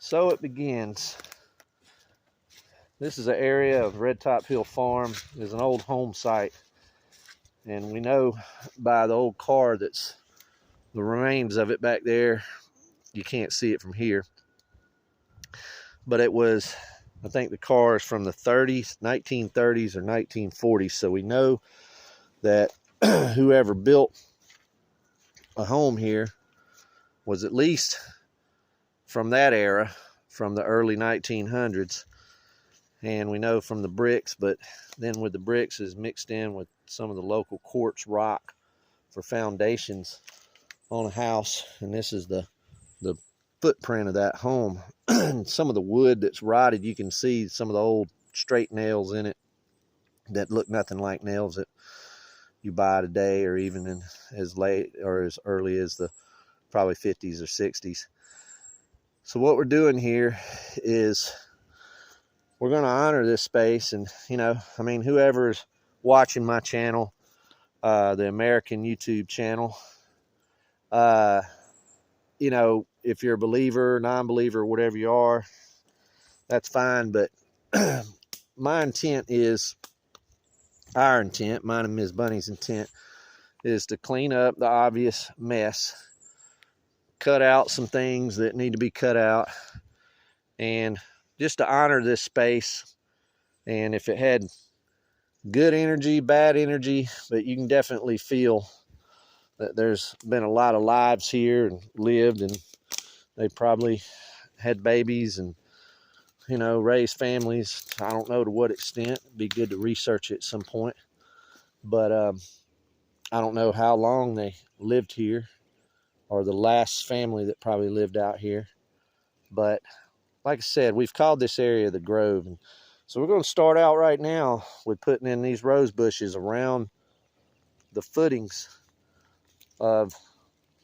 So it begins. This is an area of Red Top Hill Farm. It's an old home site. And we know by the old car that's the remains of it back there. You can't see it from here. But it was, I think the car is from the 30s, 1930s or 1940s. So we know that whoever built a home here was at least from that era, from the early 1900s. And we know from the bricks, but then with the bricks is mixed in with some of the local quartz rock for foundations on a house. And this is the footprint of that home. Some of the wood that's rotted, you can see some of the old straight nails in it that look nothing like nails that you buy today, or even in as late or as early as the probably 50s or 60s. So what we're doing here is we're going to honor this space. And, I mean, whoever's watching my channel, the American YouTube channel, if you're a believer, non-believer, whatever you are, that's fine. But my intent is, our intent, mine and Ms. Bunny's intent, is to clean up the obvious mess, cut out some things that need to be cut out, and just to honor this space. And if it had good energy, bad energy, but you can definitely feel that there's been a lot of lives here and lived, and they probably had babies and, raised families. I don't know to what extent. It'd be good to research it at some point. But I don't know how long they lived here, or the last family that probably lived out here. But like I said, we've called this area the Grove. And so we're going to start out right now with putting in these rose bushes around the footings of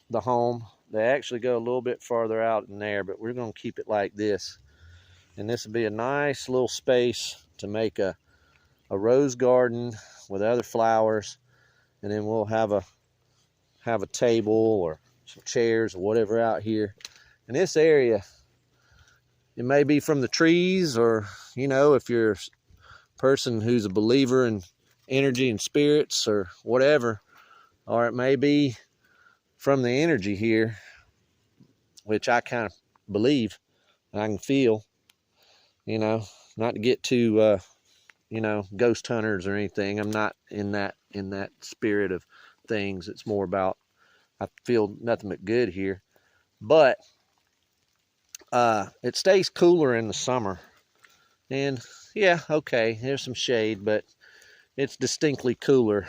the home. They actually go a little bit farther out in there, but we're going to keep it like this. And this will be a nice little space to make a rose garden with other flowers. And then we'll have a table or some chairs or whatever out here. And this area, it may be from the trees, or, if you're a person who's a believer in energy and spirits or whatever, or it may be from the energy here, which I kind of believe and I can feel, not to get too, ghost hunters or anything. I'm not in that spirit of things. It's more about, I feel nothing but good here. But it stays cooler in the summer. And yeah, okay, there's some shade, but it's distinctly cooler.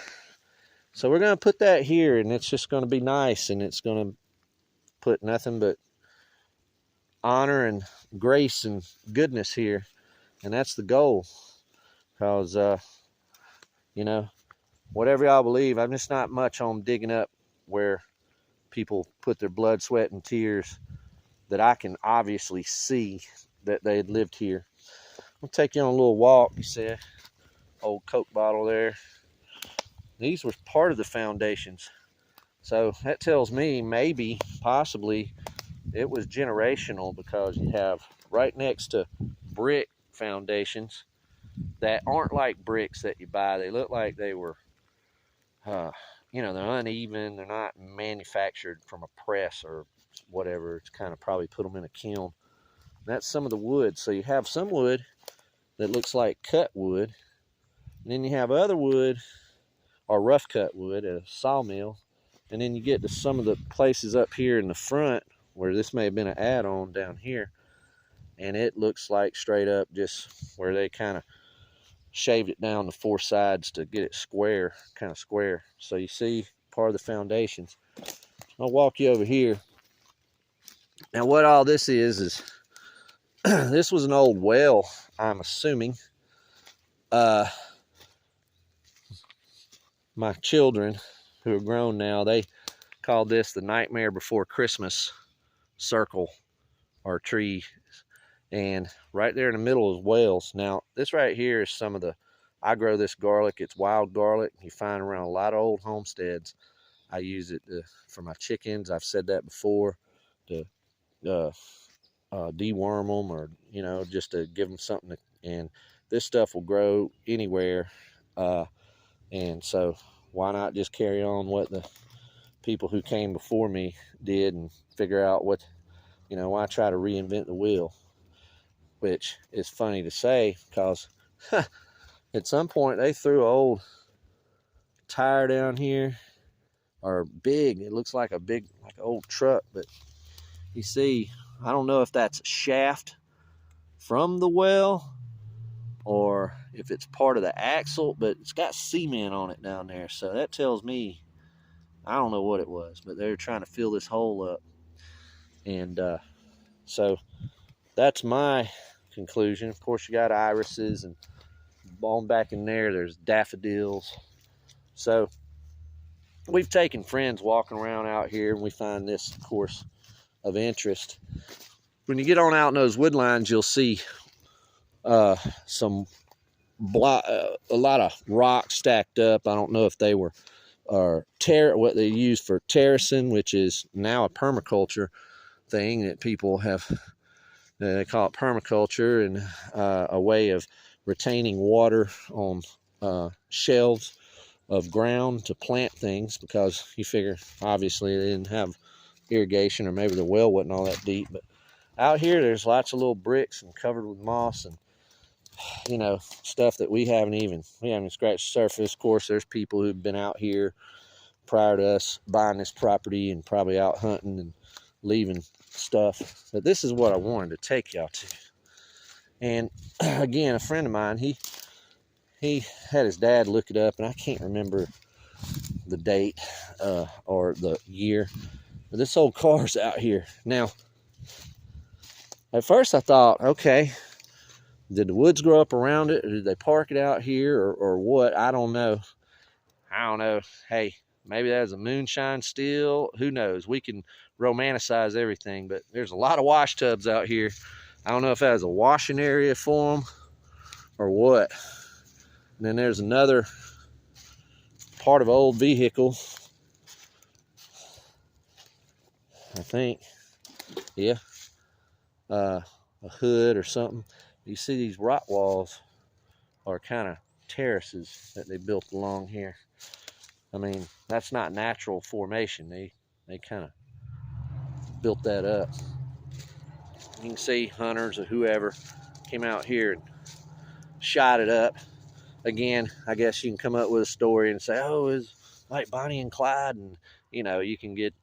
So we're going to put that here, and it's just going to be nice, and it's going to put nothing but honor and grace and goodness here. And that's the goal. Because, whatever y'all believe, I'm just not much on digging up where people put their blood, sweat, and tears that I can obviously see that they had lived here. I'll take you on a little walk. You see an old Coke bottle there. These were part of the foundations. So that tells me maybe, possibly, it was generational, because you have right next to brick foundations that aren't like bricks that you buy. They look like they were, they're uneven. They're not manufactured from a press or whatever. It's kind of probably put them in a kiln. That's some of the wood. So you have some wood that looks like cut wood. And then you have other wood, or rough cut wood, at a sawmill. And then you get to some of the places up here in the front where this may have been an add-on down here. And it looks like straight up just where they kind of shaved it down to four sides to get it square, kind of square. So you see part of the foundations. I'll walk you over here. Now what all this is this was an old well, I'm assuming. My children, who are grown now, they called this the Nightmare Before Christmas circle or tree. And right there in the middle is wells. Now this right here is some of the, I grow this garlic. It's wild garlic. You find around a lot of old homesteads. I use it for my chickens. I've said that before. To deworm them, or just to give them something to, and this stuff will grow anywhere, and so why not just carry on what the people who came before me did and figure out what, why try to reinvent the wheel, which is funny to say because at some point they threw an old tire down here, or big, it looks like a big, like an old truck, but you see, I don't know if that's a shaft from the well or if it's part of the axle, but it's got cement on it down there, so that tells me, I don't know what it was, but they're trying to fill this hole up. And so that's my conclusion. Of course, you got irises, and on back in there, there's daffodils. So we've taken friends walking around out here, and we find this, of course, of interest. When you get on out in those wood lines, you'll see a lot of rocks stacked up. I don't know if they were what they use for terracing, which is now a permaculture thing that people have. They call it permaculture, and a way of retaining water on shelves of ground to plant things, because you figure obviously they didn't have irrigation, or maybe the well wasn't all that deep. But out here there's lots of little bricks and covered with moss, and stuff that we haven't even scratched the surface. Of course, there's people who've been out here prior to us buying this property and probably out hunting and leaving stuff. But this is what I wanted to take y'all to. And again, a friend of mine, he had his dad look it up, and I can't remember the date or the year, but this old car's out here. Now, at first I thought, okay, did the woods grow up around it, or did they park it out here, or what? I don't know. Hey, maybe that was a moonshine still. Who knows? We can romanticize everything, but there's a lot of wash tubs out here. I don't know if that was a washing area for them or what. And then there's another part of an old vehicle, I think. Yeah. A hood or something. You see these rock walls are kind of terraces that they built along here. I mean, that's not natural formation. They kind of built that up. You can see hunters or whoever came out here and shot it up. Again, I guess you can come up with a story and say, oh, it's like Bonnie and Clyde, and you can get,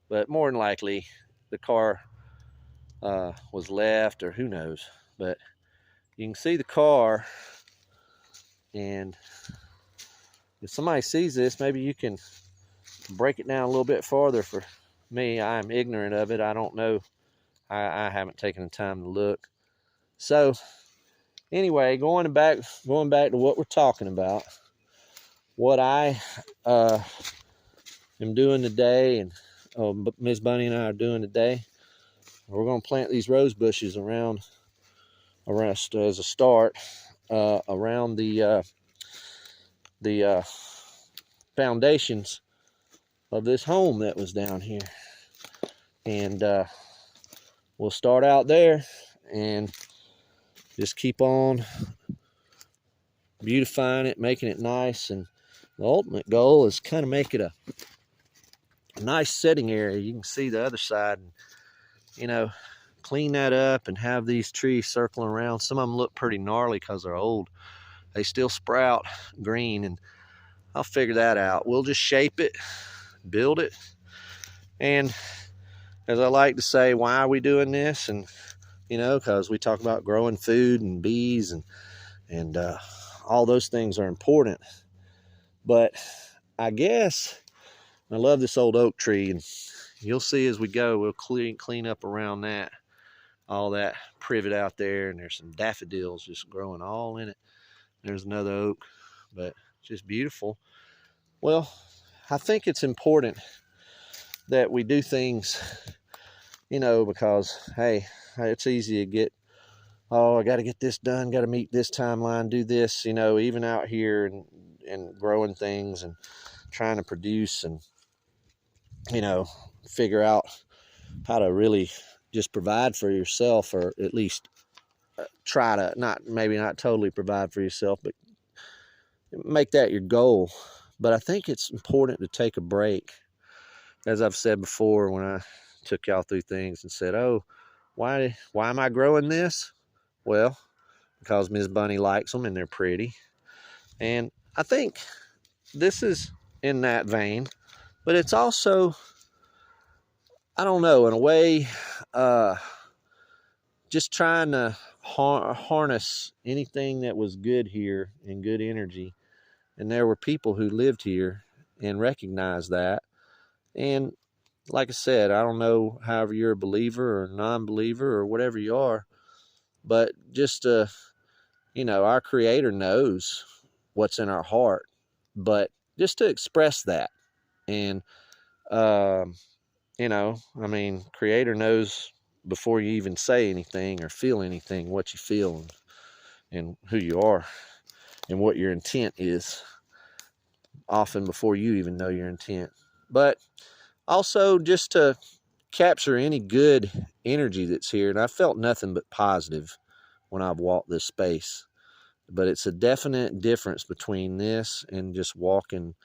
but more than likely the car was left, or who knows. But you can see the car, and if somebody sees this, maybe you can break it down a little bit farther for me. I'm ignorant of it. I don't know. I haven't taken the time to look. So anyway, going back to what we're talking about, what I am doing today, and Ms. Bunny and I are doing today, we're going to plant these rose bushes around as a start around the foundations of this home that was down here, and we'll start out there and just keep on beautifying it, making it nice. And the ultimate goal is kind of make it a nice setting area. You can see the other side, and clean that up and have these trees circling around. Some of them look pretty gnarly because they're old. They still sprout green, and I'll figure that out. We'll just shape it, build it. And as I like to say, why are we doing this? And because we talk about growing food and bees, and all those things are important. But I guess I love this old oak tree, and you'll see as we go, we'll clean up around that, all that privet out there, and there's some daffodils just growing all in it. There's another oak, but just beautiful. Well, I think it's important that we do things, because hey, it's easy to get, oh, I got to get this done, got to meet this timeline, do this, even out here and growing things and trying to produce and, figure out how to really just provide for yourself, or at least try to maybe not totally provide for yourself, but make that your goal. But I think it's important to take a break. As I've said before, when I took y'all through things and said, oh, why am I growing this? Well, because Ms. Bunny likes them and they're pretty. And I think this is in that vein, but it's also, I don't know, in a way, just trying to harness anything that was good here and good energy. And there were people who lived here and recognized that. And like I said, I don't know, however you're a believer or non-believer or whatever you are, but just, our Creator knows what's in our heart. But just to express that, and, Creator knows before you even say anything or feel anything, what you feel and who you are and what your intent is, often before you even know your intent. But also just to capture any good energy that's here. And I felt nothing but positive when I've walked this space. But it's a definite difference between this and just walking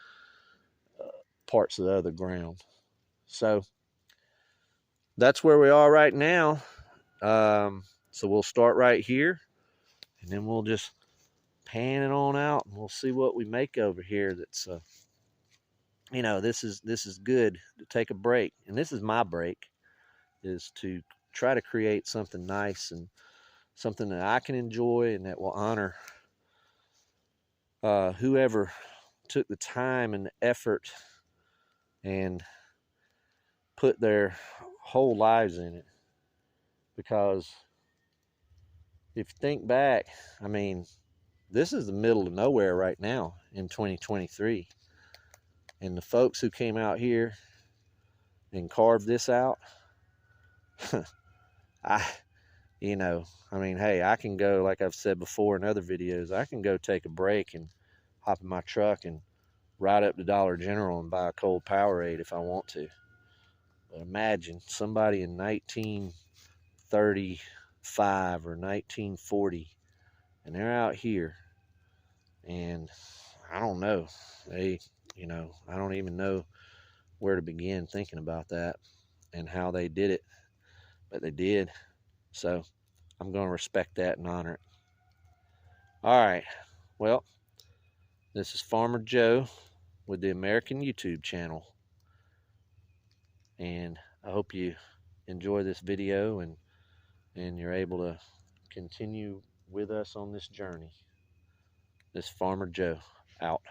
parts of the other ground. So that's where we are right now. So we'll start right here, and then we'll just pan it on out, and we'll see what we make over here. That's this is good to take a break, and this is my break, is to try to create something nice and something that I can enjoy and that will honor whoever took the time and the effort and put their whole lives in it. Because if you think back, this is the middle of nowhere right now in 2023. And the folks who came out here and carved this out, hey, I can go, like I've said before in other videos, I can go take a break and hop in my truck and ride up to Dollar General and buy a cold Powerade if I want to. But imagine somebody in 1935 or 1940, and they're out here, and I don't know. I don't even know where to begin thinking about that and how they did it, but they did. So I'm going to respect that and honor it. All right. Well, this is Farmer Joe with the American YouTube channel. And I hope you enjoy this video and you're able to continue with us on this journey. This Farmer Joe out.